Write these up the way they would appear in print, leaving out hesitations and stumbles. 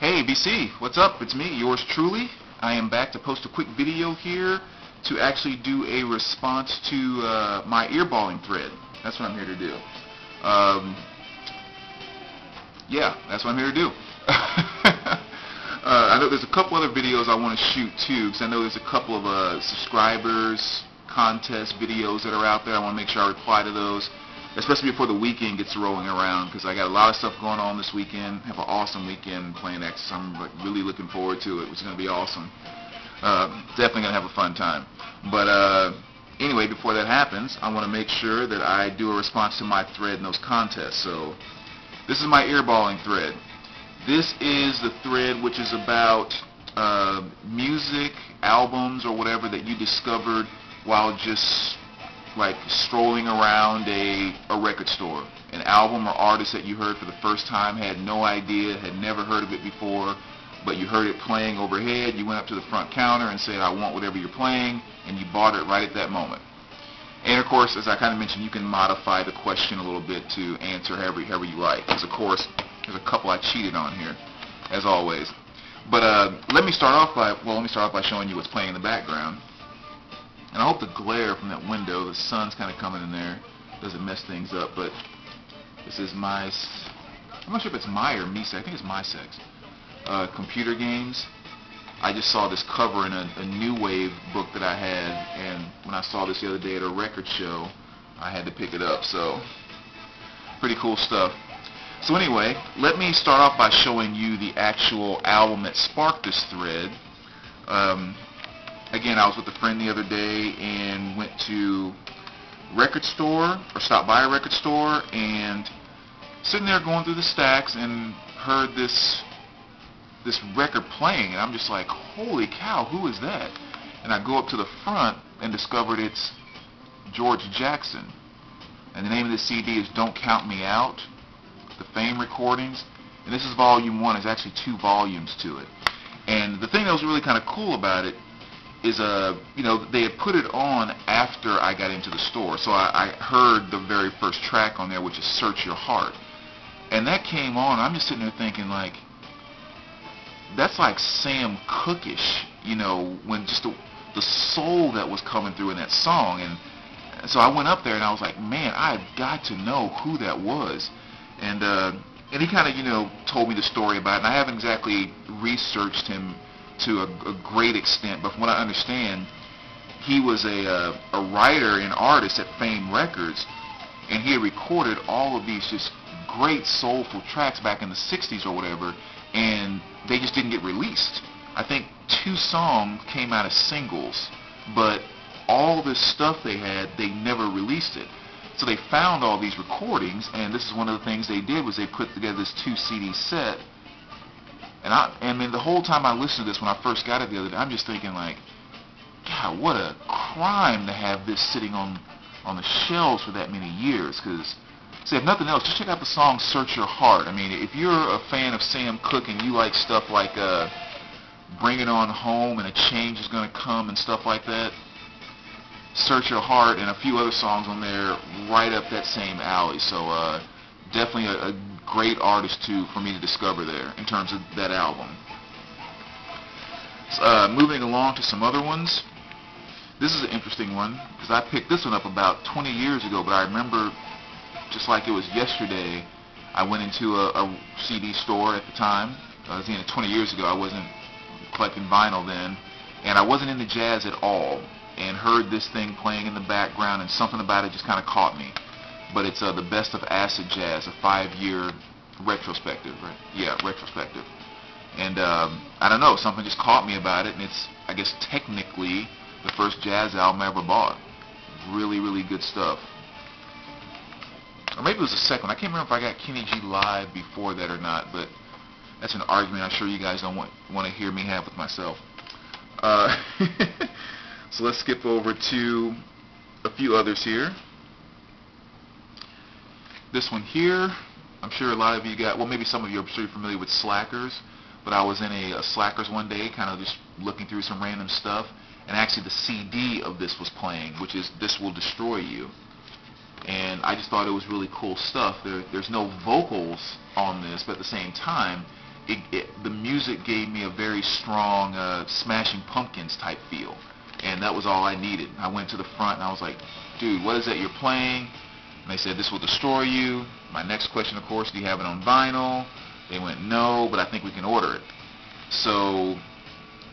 Hey BC, what's up? It's me, yours truly. I am back to post a quick video here to actually do a response to my earballing thread. That's what I'm here to do. Yeah, that's what I'm here to do. I know there's a couple other videos I want to shoot too, because I know there's a couple of subscribers contest videos that are out there. I want to make sure I reply to those, especially before the weekend gets rolling around, because I got a lot of stuff going on this weekend. Have an awesome weekend playing X. I'm really looking forward to it, which is going to be awesome. Definitely going to have a fun time. But anyway, before that happens, I want to make sure that I do a response to my thread in those contests. So this is my earballing thread. This is the thread which is about music, albums, or whatever that you discovered while just like strolling around a record store. An album or artist that you heard for the first time, had no idea, had never heard of it before, but you heard it playing overhead. You went up to the front counter and said, I want whatever you're playing, and you bought it right at that moment. And of course, as I kind of mentioned, you can modify the question a little bit to answer however you like. Because of course, there's a couple I cheated on here, as always. But let me start off by showing you what's playing in the background. And I hope the glare from that window, the sun's kind of coming in there, doesn't mess things up. But this is my, I'm not sure if it's my or me sex. I think it's my sex. Computer games. I just saw this cover in a New Wave book that I had, and when I saw this the other day at a record show, I had to pick it up. So pretty cool stuff. So anyway, let me start off by showing you the actual album that sparked this thread. Again, I was with a friend the other day and went to record store, or stopped by a record store, and sitting there going through the stacks and heard this record playing, and I'm just like, holy cow, who is that? And I go up to the front and discovered it's George Jackson. And the name of the CD is Don't Count Me Out, the Fame recordings. And this is volume 1. There's actually 2 volumes to it. And the thing that was really kind of cool about it is, you know, they had put it on after I got into the store. So I heard the very first track on there, which is Search Your Heart. And that came on. I'm just sitting there thinking, like, that's like Sam Cooke-ish, you know, when just the soul that was coming through in that song. And so I went up there and I was like, man, I've got to know who that was. And he kind of, you know, told me the story about it. And I haven't exactly researched him to a great extent, but from what I understand, he was a writer and artist at Fame Records, and he had recorded all of these just great soulful tracks back in the 60s or whatever, and they just didn't get released. I think 2 songs came out as singles, but all this stuff they had, they never released it. So they found all these recordings, and this is one of the things they did, was they put together this 2 CD set. And I mean, the whole time I listened to this when I first got it the other day, I'm just thinking, like, God, what a crime to have this sitting on the shelves for that many years. Because, see, if nothing else, just check out the song Search Your Heart. I mean, if you're a fan of Sam Cooke and you like stuff like Bring It On Home and A Change Is Gonna Come and stuff like that, Search Your Heart and a few other songs on there right up that same alley. So definitely a great artist for me to discover there in terms of that album. Moving along to some other ones. This is an interesting one because I picked this one up about 20 years ago, but I remember just like it was yesterday, I went into a CD store at the time. I was 20 years ago. I wasn't collecting vinyl then, and I wasn't into jazz at all, and heard this thing playing in the background, and something about it just kind of caught me. But it's the Best of Acid Jazz, a 5-year retrospective, right? Yeah, retrospective. And I don't know, something just caught me about it, and it's, I guess, technically the first jazz album I ever bought. Really, really good stuff. Or maybe it was the second. I can't remember if I got Kenny G Live before that or not, but that's an argument I'm sure you guys don't want to hear me have with myself. So let's skip over to a few others here. This one here, I'm sure a lot of you got, well, maybe some of you are sure you're familiar with Slackers, but I was in a Slackers one day, kind of just looking through some random stuff, and actually the CD of this was playing, which is This Will Destroy You. And I just thought it was really cool stuff. There's no vocals on this, but at the same time, the music gave me a very strong Smashing Pumpkins type feel, and that was all I needed. I went to the front and I was like, dude, what is that you're playing? And they said, this will destroy you. My next question, of course, do you have it on vinyl? They went, no, but I think we can order it. So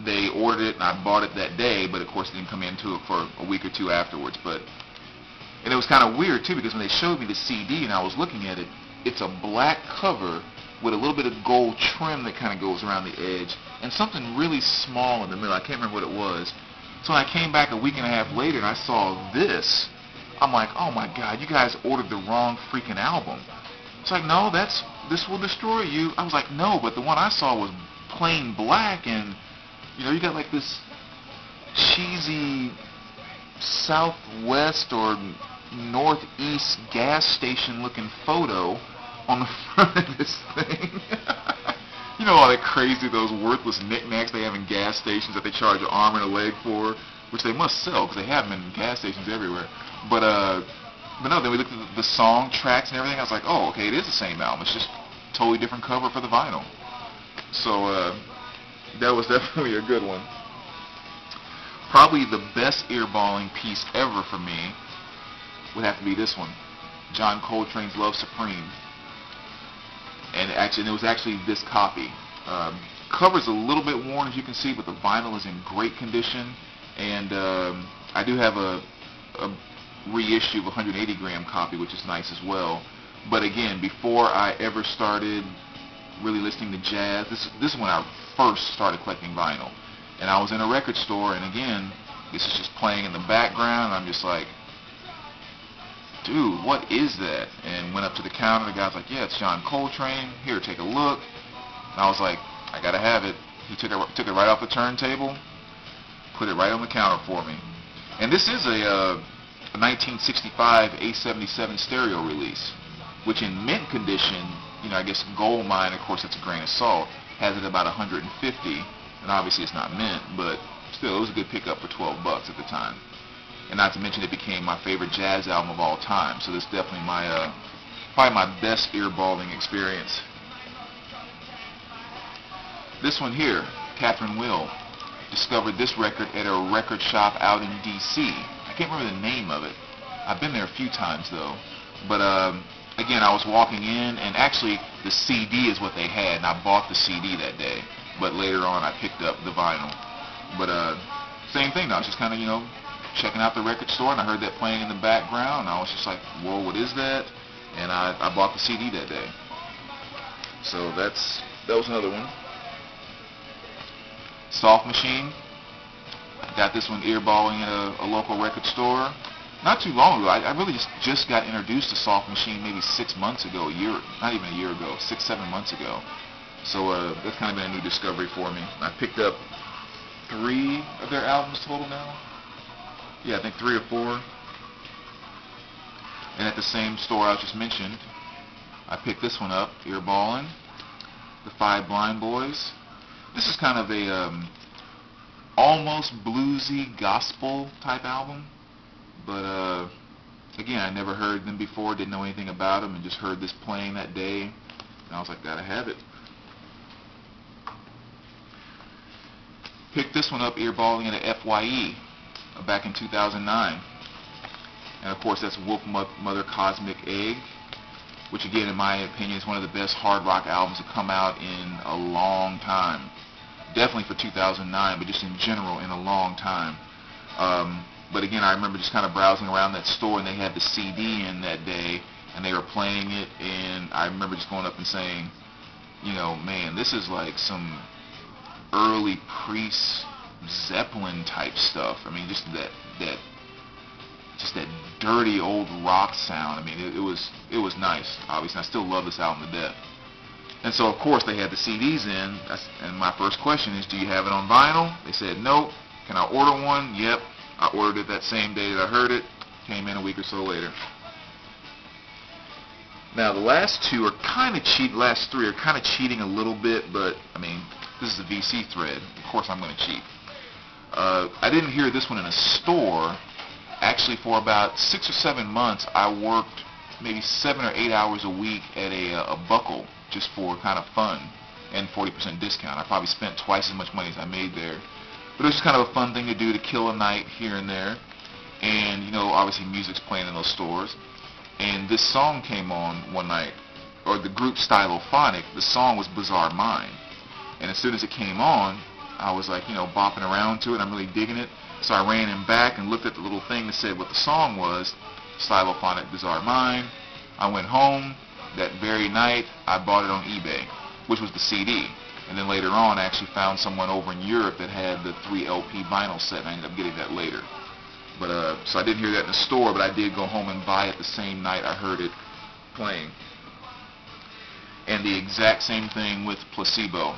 they ordered it, and I bought it that day, but of course it didn't come into it for a week or two afterwards. And it was kind of weird, too, because when they showed me the CD and I was looking at it, it's a black cover with a little bit of gold trim that kind of goes around the edge, and something really small in the middle. I can't remember what it was. So when I came back a week and a half later and I saw this, I'm like, oh my God, you guys ordered the wrong freaking album. It's like, no, This Will Destroy You. I was like, no, but the one I saw was plain black, and you got like this cheesy southwest or northeast gas station looking photo on the front of this thing. All that crazy, those worthless knickknacks they have in gas stations that they charge an arm and a leg for, which they must sell because they have them in gas stations everywhere. But no, then we looked at the song tracks and everything. I was like, oh, okay, it is the same album. It's just a totally different cover for the vinyl. So that was definitely a good one. Probably the best earballing piece ever for me would have to be this one, John Coltrane's Love Supreme. And it was actually this copy. Cover's a little bit worn, as you can see, but the vinyl is in great condition. And I do have a reissue of a 180-gram copy, which is nice as well. But again, before I ever started really listening to jazz, this is when I first started collecting vinyl. And I was in a record store, and again, this is just playing in the background, and I'm just like, dude, what is that? And went up to the counter, the guy's like, yeah, it's John Coltrane. Here, take a look. And I was like, I gotta have it. He took it right off the turntable, put it right on the counter for me. And this is a 1965 A77 stereo release, which in mint condition, I guess gold mine, of course that's a grain of salt, has it about 150, and obviously it's not mint, but still it was a good pickup for $12 at the time. And not to mention it became my favorite jazz album of all time, so this is definitely probably my best earballing experience. This one here, Catherine Will, discovered this record at a record shop out in D.C. I can't remember the name of it. I've been there a few times though. But again, I was walking in, and actually the CD is what they had, and I bought the CD that day. But later on I picked up the vinyl. But same thing, I was just kind of, checking out the record store, and I heard that playing in the background, and I was just like, whoa, what is that? And I bought the CD that day. So that was another one. Soft Machine. Got this one earballing at a local record store. Not too long ago. I really just got introduced to Soft Machine maybe 6 months ago, not even a year ago, 6-7 months ago. So that's kind of been a new discovery for me. I picked up 3 of their albums total now. Yeah, I think 3 or 4. And at the same store I just mentioned, I picked this one up, Earballin, The Five Blind Boys. This is kind of a almost bluesy gospel type album, but again, I never heard them before, didn't know anything about them, and just heard this playing that day, and I was like, gotta have it. Picked this one up, earballing at a FYE back in 2009, and of course that's Wolfmother Cosmic Egg, which again, in my opinion, is one of the best hard rock albums to come out in a long time. Definitely for 2009, but just in general in a long time. But again, I remember just kind of browsing around that store, and they had the CD in that day, and they were playing it, and I remember just going up and saying, man, this is like some early Priest Zeppelin type stuff. I mean, just that dirty old rock sound. I mean, it was nice. Obviously, I still love this album to death. And so, of course, they had the CDs in, and my first question is, do you have it on vinyl? They said, nope. Can I order one? Yep. I ordered it that same day that I heard it. Came in a week or so later. Now, the last 2 are kind of cheat. Last 3 are kind of cheating a little bit, but, I mean, this is a VC thread. Of course I'm going to cheat. I didn't hear this one in a store. Actually, for about 6 or 7 months, I worked maybe 7 or 8 hours a week at a buckle, just for kind of fun. and 40% discount. I probably spent twice as much money as I made there. But it was just kind of a fun thing to do, to kill a night here and there. And, you know, obviously music's playing in those stores. And this song came on one night, or the group Silophonic. The song was Bizarre Mind. And as soon as it came on, I was like, you know, bopping around to it. I'm really digging it. So I ran in back and looked at the little thing that said what the song was, Silophonic Bizarre Mind. I went home. That very night, I bought it on eBay, which was the CD. And then later on, I actually found someone over in Europe that had the 3 LP vinyl set, and I ended up getting that later. But so I didn't hear that in the store, but I did go home and buy it the same night I heard it playing. And the exact same thing with Placebo.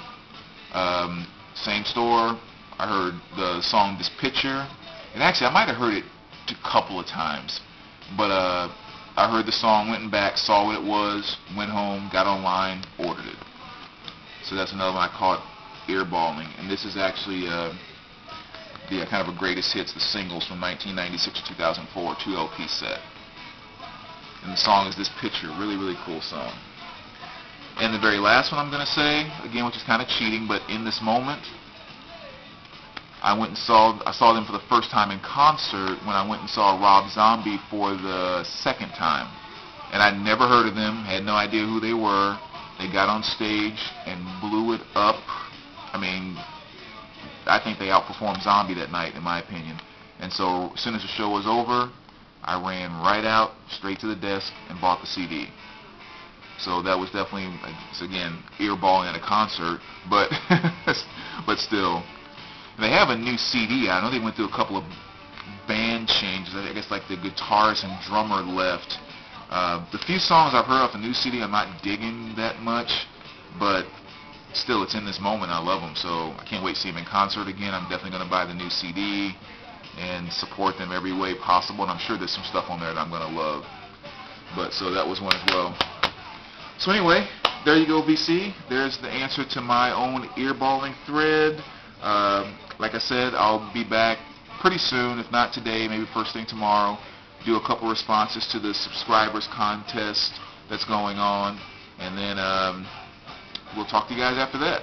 Same store. I heard the song This Picture, and actually I might have heard it a couple of times, but I heard the song, went back, saw what it was, went home, got online, ordered it. So that's another one I caught earballing. And this is actually the kind of a greatest hits, the singles from 1996 to 2004, 2 LP set. And the song is This Picture, really, really cool song. And the very last one I'm going to say, again, which is kind of cheating, but in this moment, I saw them for the first time in concert when I went and saw Rob Zombie for the second time. And I'd never heard of them, had no idea who they were. They got on stage and blew it up. I mean, I think they outperformed Zombie that night, in my opinion. And so as soon as the show was over, I ran right out, straight to the desk, and bought the CD. So that was definitely, again, earballing at a concert, but but still. They have a new CD. I know they went through a couple of band changes. I guess like the guitarist and drummer left. The few songs I've heard off the new CD I'm not digging that much, but still, it's in this moment. I love them, so I can't wait to see them in concert again. I'm definitely going to buy the new CD and support them every way possible, and I'm sure there's some stuff on there that I'm going to love. But so that was one as well. So anyway, there you go, BC. There's the answer to my own earballing thread. Like I said, I'll be back pretty soon, if not today, maybe first thing tomorrow. Do a couple responses to the subscribers contest that's going on, and then we'll talk to you guys after that.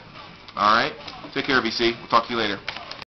Alright? Take care, BC. We'll talk to you later.